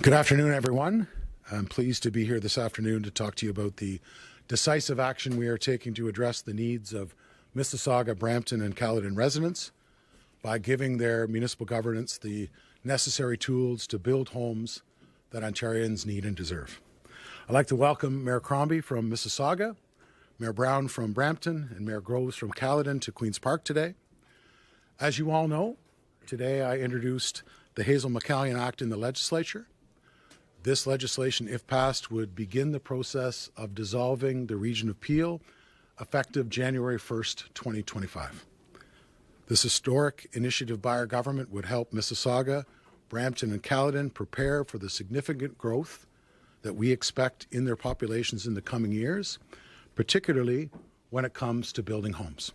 Good afternoon, everyone. I'm pleased to be here this afternoon to talk to you about the decisive action we are taking to address the needs of Mississauga, Brampton, and Caledon residents by giving their municipal governance the necessary tools to build homes that Ontarians need and deserve. I'd like to welcome Mayor Crombie from Mississauga, Mayor Brown from Brampton, and Mayor Groves from Caledon to Queen's Park today. As you all know, today I introduced the Hazel-McCallion Act in the legislature. This legislation, if passed, would begin the process of dissolving the Region of Peel effective January 1st, 2025. This historic initiative by our government would help Mississauga, Brampton, and Caledon prepare for the significant growth that we expect in their populations in the coming years, particularly when it comes to building homes.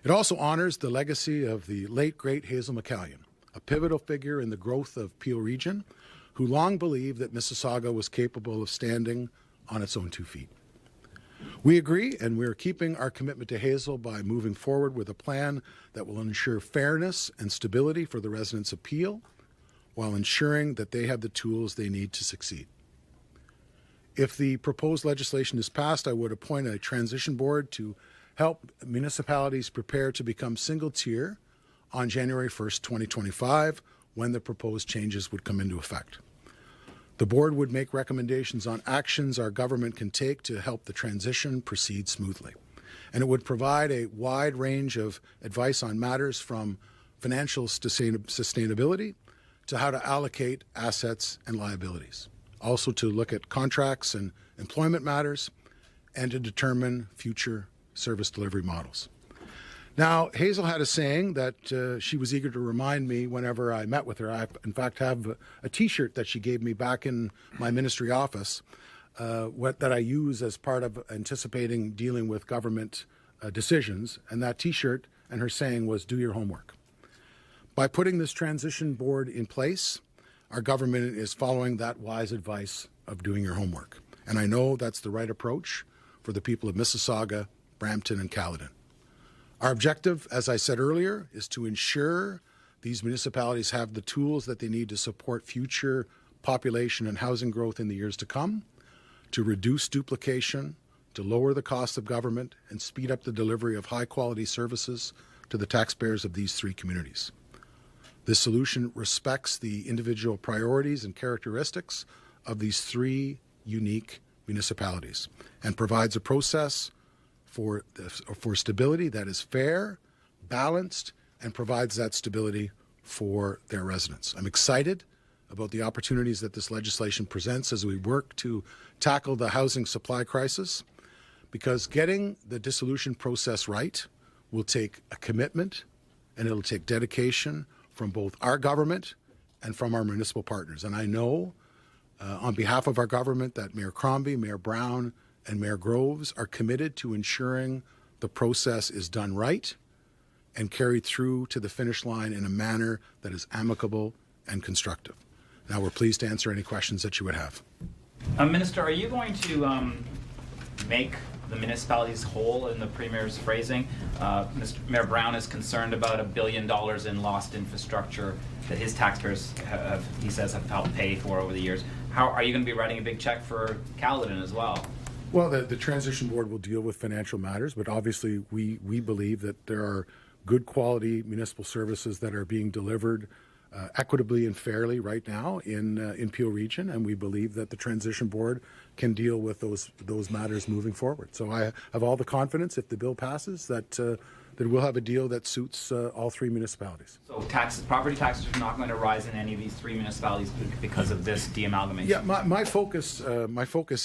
It also honors the legacy of the late, great Hazel-McCallion, a pivotal figure in the growth of Peel region, who long believed that Mississauga was capable of standing on its own 2 feet. We agree, and we are keeping our commitment to Hazel by moving forward with a plan that will ensure fairness and stability for the residents of Peel, while ensuring that they have the tools they need to succeed. If the proposed legislation is passed, I would appoint a transition board to help municipalities prepare to become single-tier on January 1st, 2025, when the proposed changes would come into effect. The board would make recommendations on actions our government can take to help the transition proceed smoothly. And it would provide a wide range of advice on matters from financial sustainability to how to allocate assets and liabilities. Also to look at contracts and employment matters and to determine future service delivery models. Now, Hazel had a saying that she was eager to remind me whenever I met with her. I, in fact, have a T-shirt that she gave me back in my ministry office that I use as part of anticipating dealing with government decisions. And that T-shirt and her saying was, "Do your homework." By putting this transition board in place, our government is following that wise advice of doing your homework. And I know that's the right approach for the people of Mississauga, Brampton, and Caledon. Our objective, as I said earlier, is to ensure these municipalities have the tools that they need to support future population and housing growth in the years to come, to reduce duplication, to lower the cost of government, and speed up the delivery of high-quality services to the taxpayers of these three communities. This solution respects the individual priorities and characteristics of these three unique municipalities and provides a process for stability that is fair, balanced, and provides that stability for their residents. I'm excited about the opportunities that this legislation presents as we work to tackle the housing supply crisis, because getting the dissolution process right will take a commitment and it'll take dedication from both our government and from our municipal partners. And I know on behalf of our government that Mayor Crombie, Mayor Brown, and Mayor Groves are committed to ensuring the process is done right and carried through to the finish line in a manner that is amicable and constructive. Now we're pleased to answer any questions that you would have. Minister, are you going to make the municipalities whole in the Premier's phrasing? Mr. Mayor Brown is concerned about $1 billion in lost infrastructure that his taxpayers have, he says, have helped pay for over the years. How are you going to be writing a big check for Caledon as well? Well, the transition board will deal with financial matters, but obviously we believe that there are good quality municipal services that are being delivered equitably and fairly right now in Peel region, and we believe that the transition board can deal with those matters moving forward. So I have all the confidence, if the bill passes, that we'll have a deal that suits all three municipalities. So property taxes are not going to rise in any of these three municipalities because of this de-amalgamation? Yeah, my focus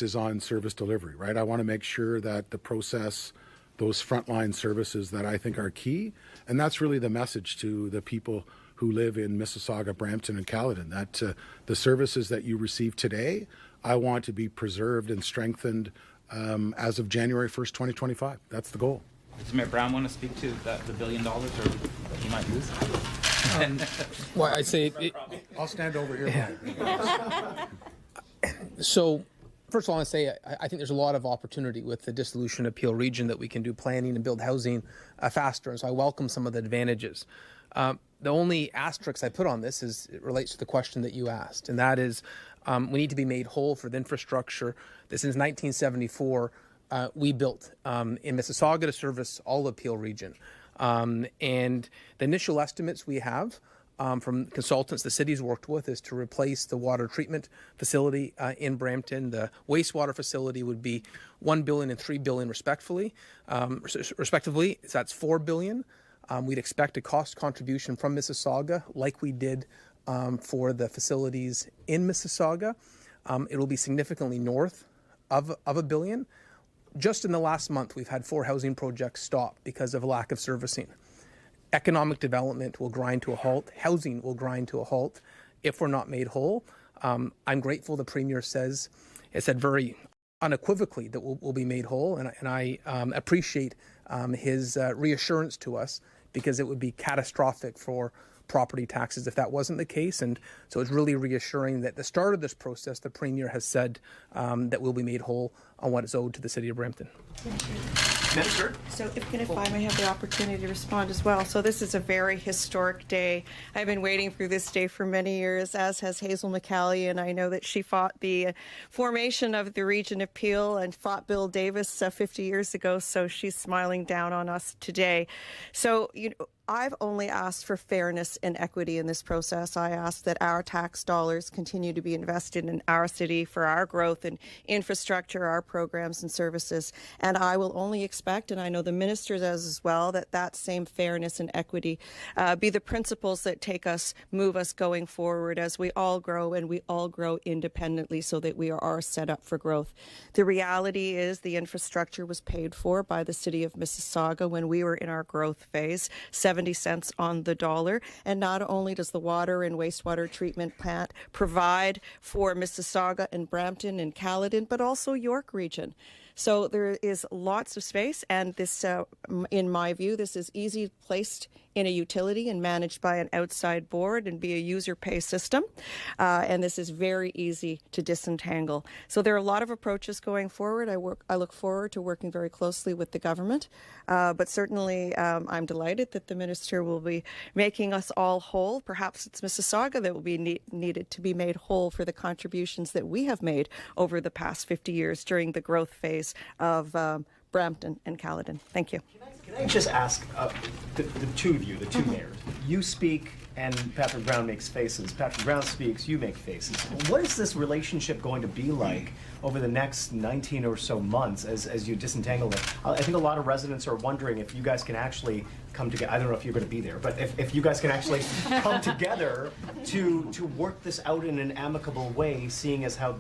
is on service delivery, right? I want to make sure that the process, those frontline services that I think are key, and that's really the message to the people who live in Mississauga, Brampton, and Caledon, that the services that you receive today, I want to be preserved and strengthened as of January 1st, 2025. That's the goal. Does Mayor Brown want to speak to the $1 billion, or he might lose? Well, I'd say... I'll stand over here. So, first of all, I say I think there's a lot of opportunity with the dissolution of Peel region that we can do planning and build housing faster, and so I welcome some of the advantages. The only asterisk I put on this is it relates to the question that you asked, and that is we need to be made whole for the infrastructure that since 1974 we built in Mississauga to service all the Peel region. And the initial estimates we have from consultants the city's worked with is to replace the water treatment facility in Brampton. The wastewater facility would be $1 billion and $3 billion respectively. So that's $4 billion. We'd expect a cost contribution from Mississauga like we did for the facilities in Mississauga. It will be significantly north of $1 billion. Just in the last month, we've had 4 housing projects stop because of a lack of servicing. Economic development will grind to a halt. Housing will grind to a halt if we're not made whole. I'm grateful the Premier it said very unequivocally that we'll be made whole, and I appreciate his reassurance to us, because it would be catastrophic for property taxes if that wasn't the case. And so it's really reassuring that at the start of this process, the Premier has said that we'll be made whole on what is owed to the City of Brampton. Minister? So if I may have the opportunity to respond as well. So this is a very historic day. I've been waiting for this day for many years, as has Hazel McCallie, and I know that she fought the formation of the region of Peel and fought Bill Davis 50 years ago, so she's smiling down on us today. So, I've only asked for fairness and equity in this process. I ask that our tax dollars continue to be invested in our city for our growth and infrastructure, our programs and services. And I will only expect, and I know the minister does as well, that same fairness and equity be the principles that move us going forward as we all grow, and we all grow independently so that we are set up for growth. The reality is the infrastructure was paid for by the city of Mississauga when we were in our growth phase, 70 cents on the dollar. And not only does the water and wastewater treatment plant provide for Mississauga and Brampton and Caledon, but also York region. So there is lots of space, and this, in my view, this is easy placed in a utility and managed by an outside board and be a user pay system. And this is very easy to disentangle. So there are a lot of approaches going forward. I look forward to working very closely with the government. But certainly I'm delighted that the minister will be making us all whole. Perhaps it's Mississauga that will be needed to be made whole for the contributions that we have made over the past 50 years during the growth phase of Brampton and Caledon. Thank you. Can I just ask the two of you, the two mayors? You speak and Patrick Brown makes faces. Patrick Brown speaks, you make faces. What is this relationship going to be like over the next 19 or so months as you disentangle it? I think a lot of residents are wondering if you guys can actually come together. I don't know if you're going to be there, but if you guys can actually come together to work this out in an amicable way, seeing as how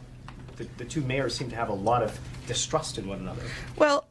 the two mayors seem to have a lot of distrust in one another. Well,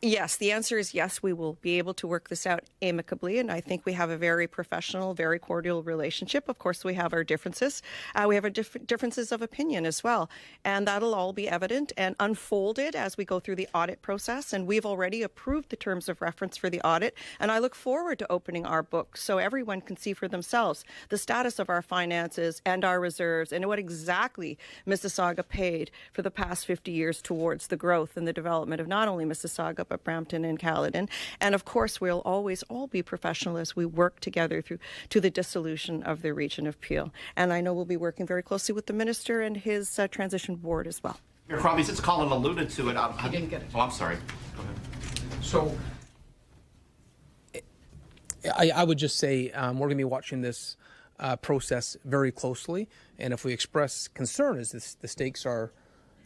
yes, the answer is yes, we will be able to work this out amicably, and I think we have a very professional, very cordial relationship. Of course, we have our differences. We have our differences of opinion as well, and that'll all be evident and unfolded as we go through the audit process, and we've already approved the terms of reference for the audit, and I look forward to opening our books so everyone can see for themselves the status of our finances and our reserves and what exactly Mississauga paid for the past 50 years towards the growth and the development of not only Mississauga, but Brampton and Caledon. And of course, we'll always all be professional as we work together to the dissolution of the region of Peel. And I know we'll be working very closely with the minister and his transition board as well. Mayor Crombie, since Colin alluded to it, He didn't get it. Oh, I'm sorry. Go ahead. So I would just say we're going to be watching this process very closely. And if we express concern, as the stakes are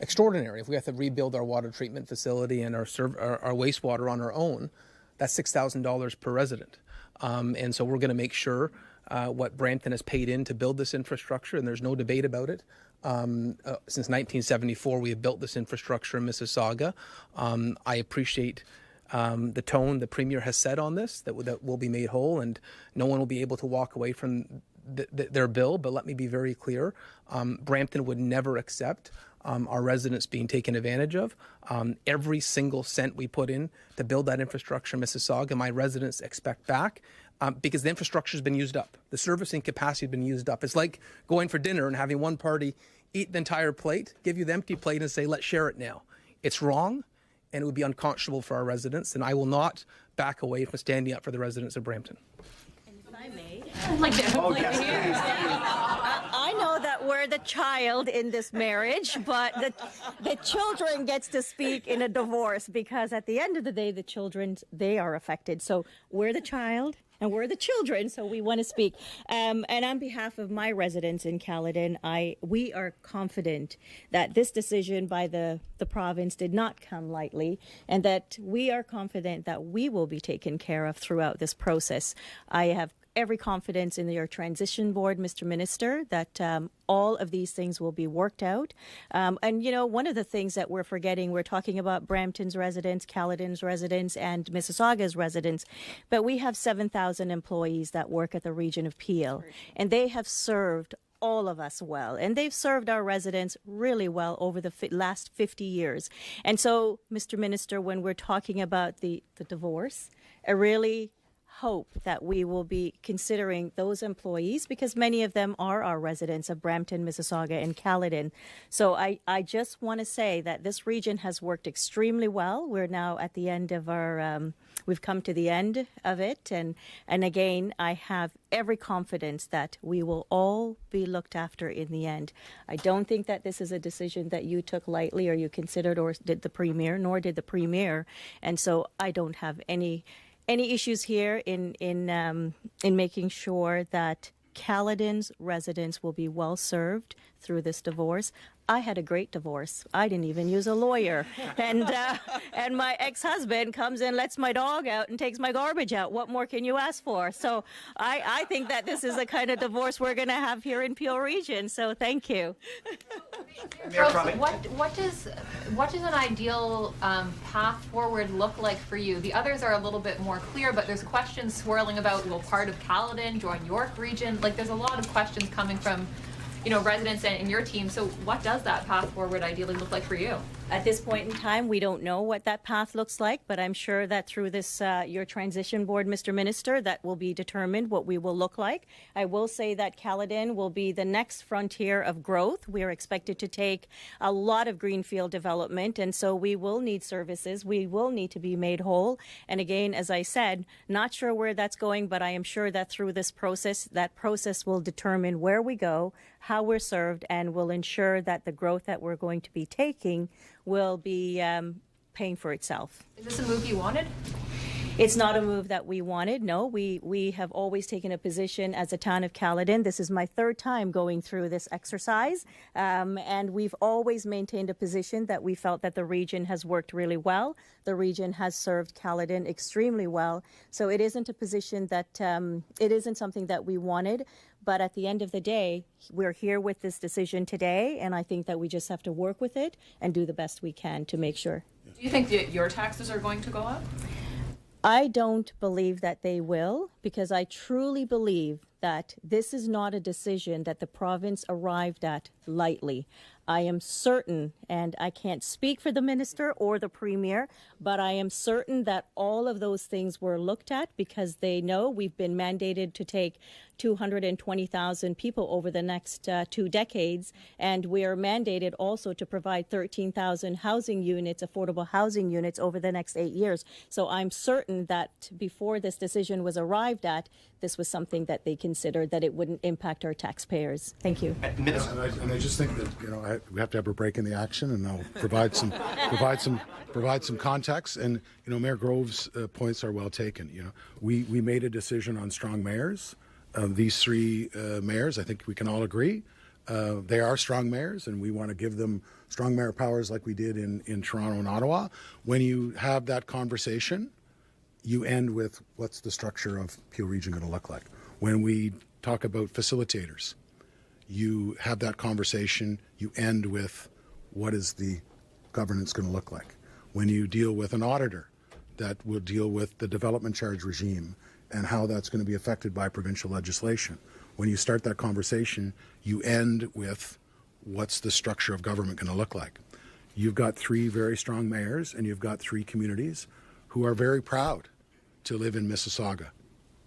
extraordinary. If we have to rebuild our water treatment facility and our wastewater on our own, that's $6,000 per resident. And so we're going to make sure what Brampton has paid in to build this infrastructure, and there's no debate about it. Since 1974, we have built this infrastructure in Mississauga. I appreciate the tone the Premier has set on this, that will be made whole, and no one will be able to walk away from their bill. But let me be very clear, Brampton would never accept our residents being taken advantage of. Every single cent we put in to build that infrastructure in Mississauga, my residents expect back because the infrastructure has been used up. The servicing capacity has been used up. It's like going for dinner and having one party eat the entire plate, give you the empty plate and say, let's share it now. It's wrong. and it would be unconscionable for our residents, and I will not back away from standing up for the residents of Brampton. If I may, Oh, yes, I know that we're the child in this marriage, but the children gets to speak in a divorce, because at the end of the day, the children, they are affected. So we're the child and we're the children, so we want to speak. And on behalf of my residents in Caledon, we are confident that this decision by the province did not come lightly, and that we are confident that we will be taken care of throughout this process. I have every confidence in your transition board, Mr. Minister, that all of these things will be worked out. And, you know, one of the things that we're forgetting, we're talking about Brampton's residents, Caledon's residents, and Mississauga's residents, but we have 7,000 employees that work at the region of Peel, and they have served all of us well, and they've served our residents really well over the last 50 years. And so, Mr. Minister, when we're talking about the divorce, I really hope that we will be considering those employees, because many of them are our residents of Brampton, Mississauga, and Caledon. So I just want to say that this region has worked extremely well. We're now at the end of our, we've come to the end of it. And again, I have every confidence that we will all be looked after in the end. I don't think that this is a decision that you took lightly, or you considered, or did the Premier, nor did the Premier. And so I don't have any issues here in making sure that Caledon's residents will be well served through this divorce. I had a great divorce. I didn't even use a lawyer. And my ex-husband comes in, lets my dog out, and takes my garbage out. What more can you ask for? So I think that this is the kind of divorce we're going to have here in Peel Region. So thank you. Mayor Crummey. What does an ideal path forward look like for you? The others are a little bit more clear, but there's questions swirling about, will part of Caledon join York Region? Like, there's a lot of questions coming from, you know, residents and your team. So what does that path forward ideally look like for you? At this point in time, we don't know what that path looks like, but I'm sure that through this, your transition board, Mr. Minister, that will be determined what we will look like. I will say that Caledon will be the next frontier of growth. We are expected to take a lot of greenfield development, and so we will need services. We will need to be made whole. And again, as I said, not sure where that's going, but I am sure that through this process, that process will determine where we go, how we're served, and will ensure that the growth that we're going to be taking will be paying for itself. Is this a move you wanted? It's not a move that we wanted. No, we have always taken a position as a town of Caledon. This is my third time going through this exercise, and we've always maintained a position that we felt that the region has worked really well. The region has served Caledon extremely well. So it isn't a position that, it isn't something that we wanted. But at the end of the day, we're here with this decision today, and I think that we just have to work with it and do the best we can to make sure. Do you think that your taxes are going to go up? I don't believe that they will, because I truly believe that this is not a decision that the province arrived at lightly. I am certain, and I can't speak for the minister or the premier, but I am certain that all of those things were looked at, because they know we've been mandated to take 220,000 people over the next 2 decades, and we are mandated also to provide 13,000 housing units, affordable housing units, over the next 8 years. So I'm certain that before this decision was arrived at, this was something that they considered, that it wouldn't impact our taxpayers. Thank you. Minister. And I just think that, you know, we have to have a break in the action, and I'll provide some context. And, you know, Mayor Grove's points are well taken. You know, we made a decision on strong mayors. These 3 mayors, I think we can all agree, they are strong mayors, and we want to give them strong mayor powers like we did in Toronto and Ottawa. When you have that conversation, you end with, what's the structure of Peel Region going to look like? When we talk about facilitators, you have that conversation, you end with, what is the governance going to look like? When you deal with an auditor that will deal with the development charge regime and how that's going to be affected by provincial legislation. When you start that conversation, you end with, what's the structure of government going to look like? You've got 3 very strong mayors, and you've got 3 communities who are very proud to live in Mississauga,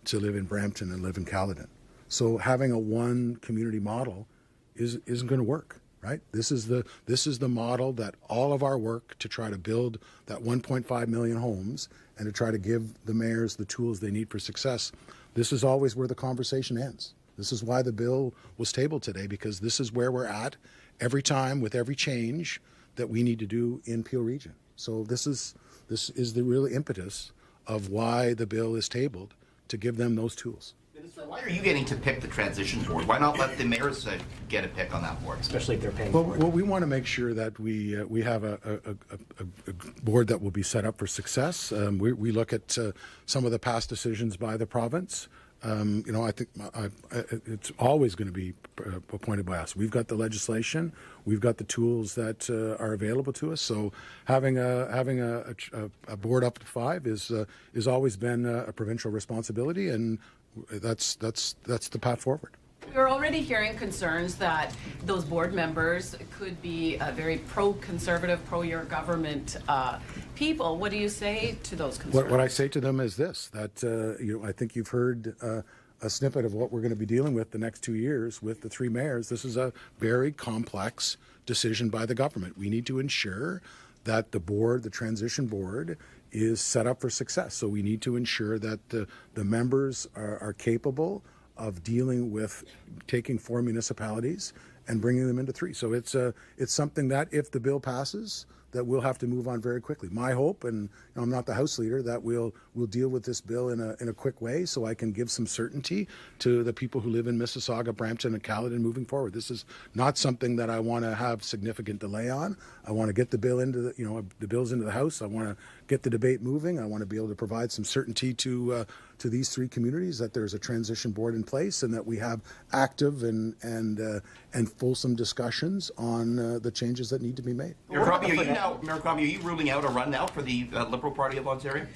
to live in Brampton, and live in Caledon. So having a one community model isn't going to work. right? This is the model that all of our work to try to build that 1.5 million homes and to try to give the mayors the tools they need for success. This is always where the conversation ends. This is why the bill was tabled today, because this is where we're at every time with every change that we need to do in Peel Region. So this is the real impetus of why the bill is tabled, to give them those tools. Minister, why are you getting to pick the transition board? Why not let the mayors get a pick on that board? Especially if they're paying Well, for it. well, we want to make sure that we have a board that will be set up for success. We look at some of the past decisions by the province. I think it's always going to be appointed by us. We've got the legislation, we've got the tools that are available to us. So having a board up to 5 is always been a provincial responsibility, and that's the path forward. We're already hearing concerns that those board members could be very pro-conservative, pro-your government people. What do you say to those concerns? What I say to them is this, that I think you've heard a snippet of what we're going to be dealing with the next 2 years with the 3 mayors. This is a very complex decision by the government. We need to ensure that the board, the transition board, is set up for success. So we need to ensure that the members are capable of dealing with taking 4 municipalities and bringing them into 3. So it's something that, if the bill passes, that we'll have to move on very quickly. My hope, and I'm not the House Leader, that we'll deal with this bill in a quick way, so I can give some certainty to the people who live in Mississauga, Brampton, and Caledon moving forward. This is not something that I want to have significant delay on. I want to get the bill into the bills into the House. I want to get the debate moving. I want to be able to provide some certainty to these 3 communities, that there's a transition board in place and that we have active and fulsome discussions on the changes that need to be made. Mayor Crombie, are you ruling out a run now for the Liberal Party of Ontario?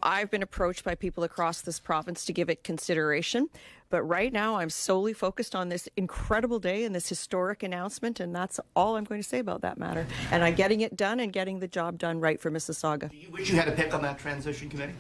I've been approached by people across this province to give it consideration, but right now I'm solely focused on this incredible day and this historic announcement, and that's all I'm going to say about that matter. And I'm getting it done and getting the job done right for Mississauga. Do you wish you had a pick on that transition committee?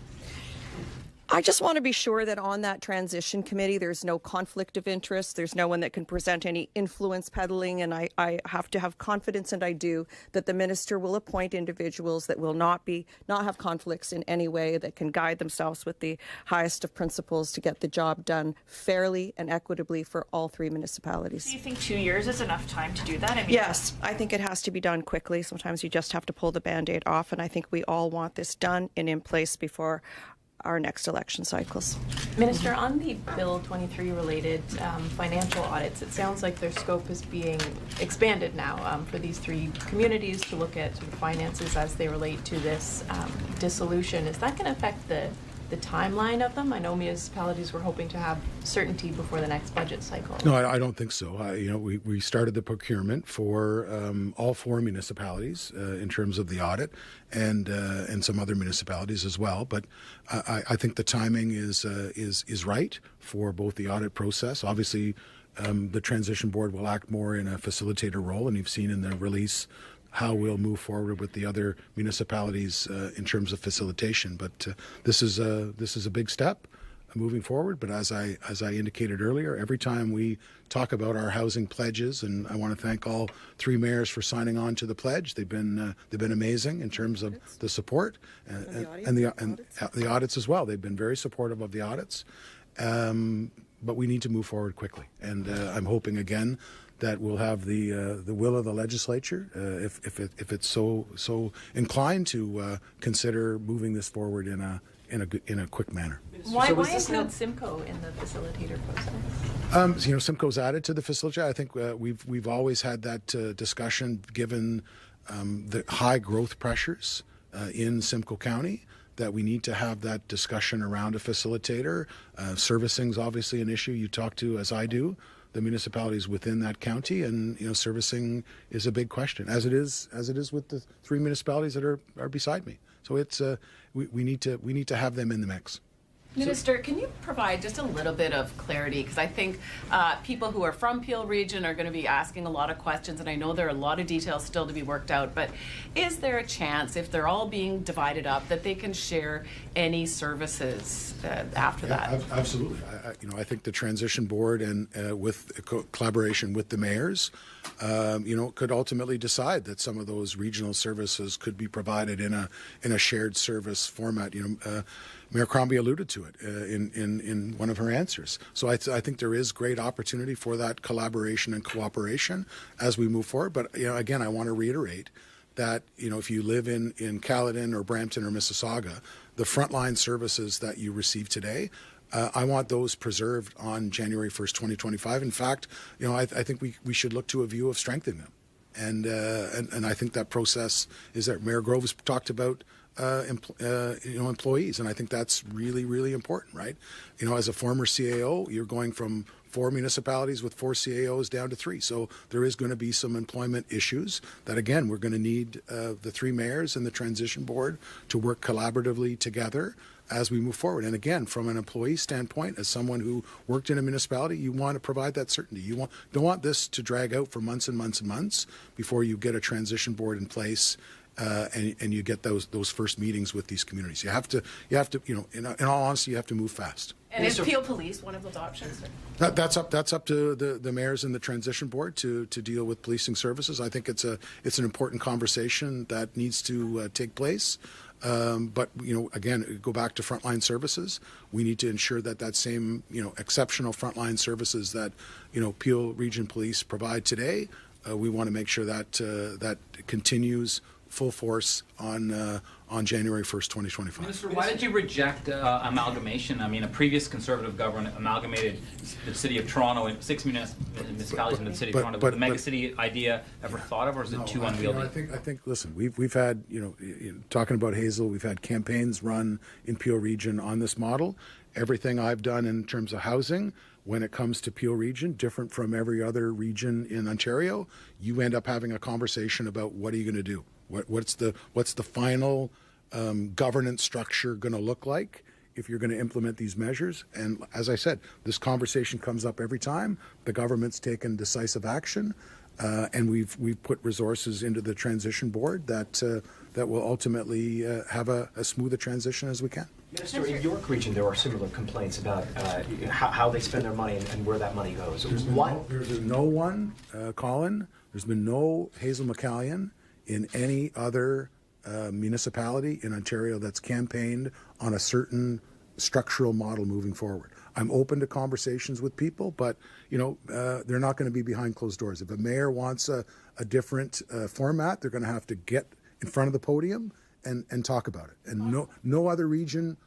I just want to be sure that on that transition committee, there's no conflict of interest. There's no one that can present any influence peddling. And I have to have confidence, and I do, that the minister will appoint individuals that will not have conflicts in any way, that can guide themselves with the highest of principles to get the job done fairly and equitably for all 3 municipalities. Do you think 2 years is enough time to do that? Yes, I think it has to be done quickly. Sometimes you just have to pull the Band-Aid off, and I think we all want this done and in place before our next election cycles. Minister, on the Bill 23 related financial audits, it sounds like their scope is being expanded now for these 3 communities to look at sort of finances as they relate to this dissolution. Is that going to affect the timeline of them? I know municipalities were hoping to have certainty before the next budget cycle. No, I don't think so. We started the procurement for all 4 municipalities in terms of the audit, and some other municipalities as well. But I think the timing is right for both the audit process. Obviously, the transition board will act more in a facilitator role, and you've seen in the release how we'll move forward with the other municipalities in terms of facilitation. But this is a big step moving forward. But as I indicated earlier, every time we talk about our housing pledges, and I want to thank all 3 mayors for signing on to the pledge. They've been amazing in terms of the support and the audits as well. They've been very supportive of the audits. But we need to move forward quickly, and I'm hoping again that we'll have the will of the legislature, if it's so inclined, to consider moving this forward in a quick manner. Why include Simcoe in the facilitator process? Simcoe's added to the facilitator. I think we've always had that discussion, given the high growth pressures in Simcoe County, that we need to have that discussion around a facilitator. Servicing is obviously an issue. You talk to, as I do, the municipalities within that county, and servicing is a big question, as it is with the 3 municipalities that are beside me. So it's we need to have them in the mix. Minister, can you provide just a little bit of clarity? Because I think people who are from Peel Region are going to be asking a lot of questions, and I know there are a lot of details still to be worked out, but is there a chance, if they're all being divided up, that they can share any services after that? Absolutely. I think the transition board and with collaboration with the mayors, could ultimately decide that some of those regional services could be provided in a shared service format. Mayor Crombie alluded to it in one of her answers. So I think there is great opportunity for that collaboration and cooperation as we move forward. But again, I want to reiterate that if you live in Caledon or Brampton or Mississauga, the frontline services that you receive today, I want those preserved on January 1st, 2025. In fact, I think we should look to a view of strengthening them. And I think that process is that Mayor Grove has talked about employees, and I think that's really, really important, right? As a former CAO, you're going from 4 municipalities with 4 CAOs down to 3. So there is going to be some employment issues that, again, we're going to need the 3 mayors and the transition board to work collaboratively together as we move forward. And again, from an employee standpoint, as someone who worked in a municipality, you want to provide that certainty. You don't want this to drag out for months and months and months before you get a transition board in place. And you get those first meetings with these communities. You have to, in all honesty, you have to move fast. And is Peel Police one of those options? That's up to the mayors and the transition board to deal with policing services. I think it's an important conversation that needs to take place. But again, go back to frontline services. We need to ensure that same exceptional frontline services that Peel Region Police provide today. We want to make sure that that continues full force on January 1st, 2025. Minister, why did you reject amalgamation? I mean, a previous Conservative government amalgamated the city of Toronto and 6 municipalities into the city of Toronto. Was the mega city idea ever thought of, or is it too unwieldy? I think. Listen, we've had talking about Hazel, we've had campaigns run in Peel Region on this model. Everything I've done in terms of housing, when it comes to Peel Region, different from every other region in Ontario, you end up having a conversation about what are you going to do. What's the final governance structure going to look like if you're going to implement these measures? And as I said, this conversation comes up every time the government's taken decisive action, and we've put resources into the transition board that will ultimately have a smoother transition as we can. Minister, in York Region, there are similar complaints about how they spend their money and where that money goes. There's been no one, Colin. There's been no Hazel McCallion in any other municipality in Ontario that's campaigned on a certain structural model moving forward. I'm open to conversations with people, but they're not going to be behind closed doors. If a mayor wants a different format, they're going to have to get in front of the podium and talk about it. And no other region's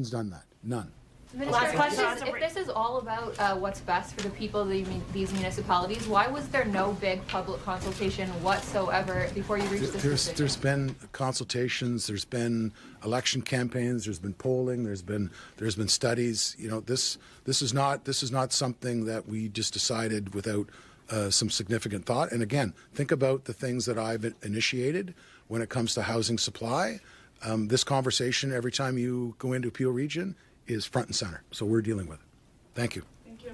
done that. None. Minister, if this is all about what's best for the people of these municipalities, why was there no big public consultation whatsoever before you reached this decision? There's been consultations, there's been election campaigns, there's been polling, there's been studies. This is not something that we just decided without some significant thought. And again, think about the things that I've initiated when it comes to housing supply. This conversation, every time you go into Peel Region, is front and center. So we're dealing with it. Thank you. Thank you.